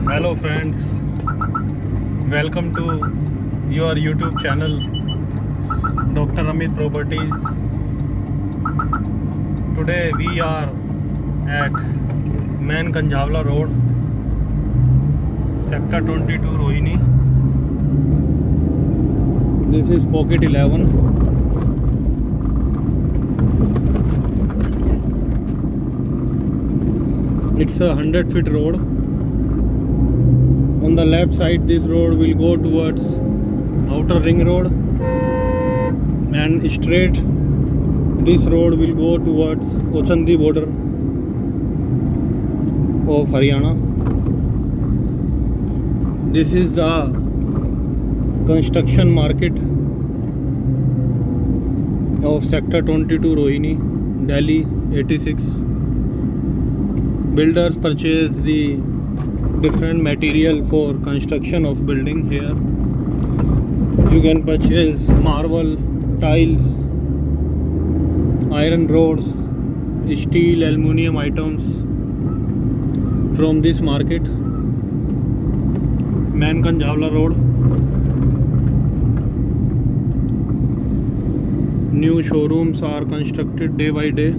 Hello friends, welcome to your YouTube channel Dr. Amit Properties. Today we are at Main Kanjhavla Road, Sector 22 Rohini. This is Pocket 11. It's a 100-feet road. On the left side, this road will go towards Outer Ring Road, and straight this road will go towards Ochandi border of Haryana. This is the construction market of Sector 22 Rohini, Delhi 86. Builders purchase the different material for construction of building here. You can purchase marble, tiles, iron rods, steel, aluminium items from this market. Main Kanjhavla Road. New showrooms are constructed day by day.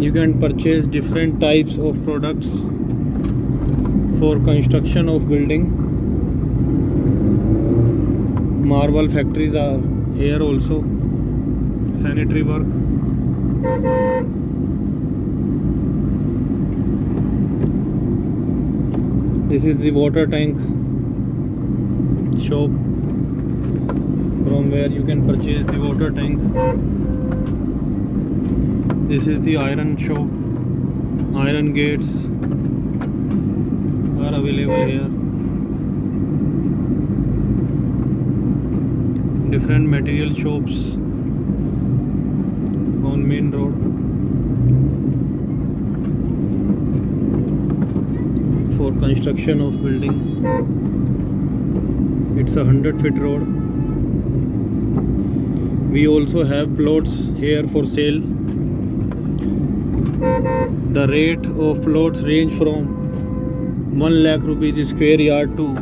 You can purchase different types of products for construction of building. Marble factories are here also. Sanitary work. This is the water tank shop from where you can purchase the water tank. This is the iron shop. Iron gates are available here. Different material shops on main road. For construction of building. It's a 100-feet road. We also have plots here for sale. The rate of plots range from 1 lakh rupees square yard to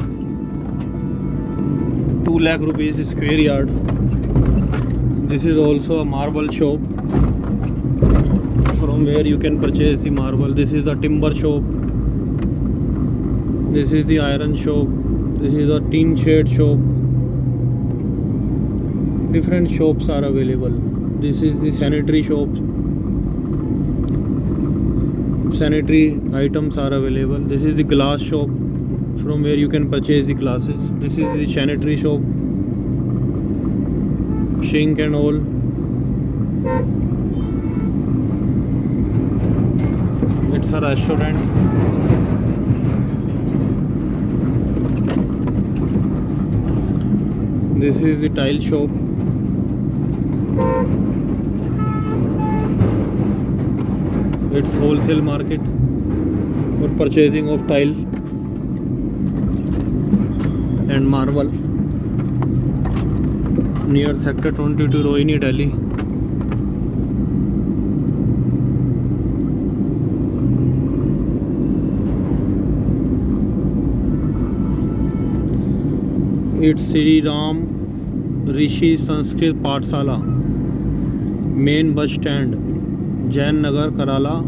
2 lakh rupees square yard. This is also a marble shop from where you can purchase the marble. This is the timber shop. This is the iron shop. This is a tin shed shop. Different shops are available. This is the sanitary shop. Sanitary items are available. This is the glass shop from where you can purchase the glasses. This is the sanitary shop. Sink and all. It's a restaurant. This is the tile shop. It's wholesale market for purchasing of tile and marble near Sector 22 Rohini, Delhi. It's Sri Ram Rishi Sanskrit Pathshala, main bus stand, Jain Nagar, Karala,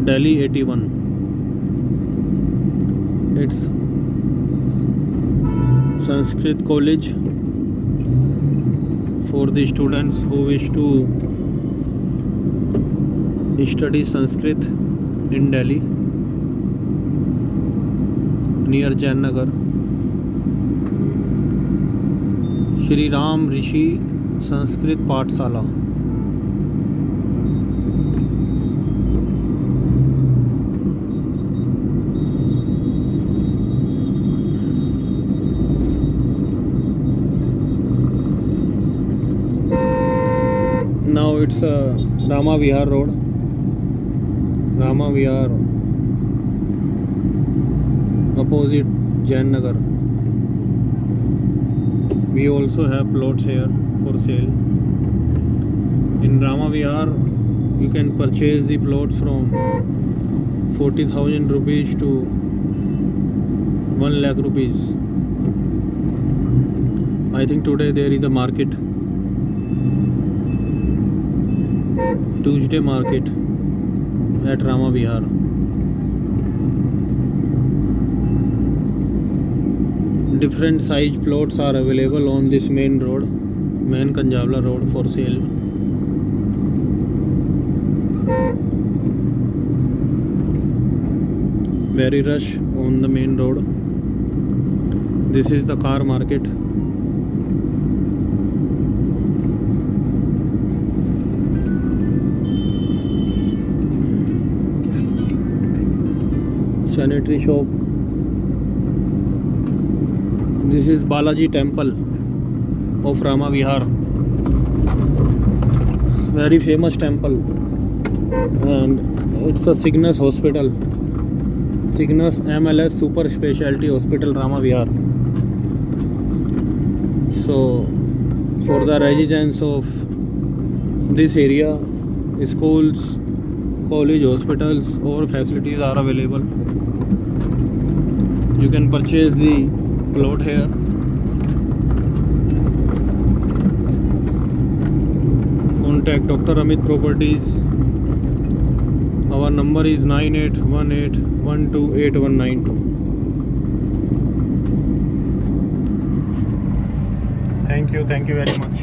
Delhi 81. It's Sanskrit college for the students who wish to study Sanskrit in Delhi near Jain Nagar. Shri Ram Rishi Sanskrit Pathshala. Now it's Rama Vihar Road. Rama Vihar opposite Jain Nagar. We also have plots here for sale Vihar, you can purchase the plot from 40,000 rupees to 1 lakh rupees. I think today there is a market, Tuesday market at Rama Vihar. Different size plots are available on this main road, main Kanjavla road, for sale. Very rush on the main road. This is the car market. Sanitary shop. This is Balaji Temple of Rama Vihar. Very famous temple, and it's a Cygnus hospital. Cygnus MLS Super Specialty Hospital, Rama Vihar. So, for the residents of this area, schools, college, hospitals, all facilities are available. You can purchase the plot here. Contact Dr. Amit Properties. Our number is 9818128192. Thank you very much.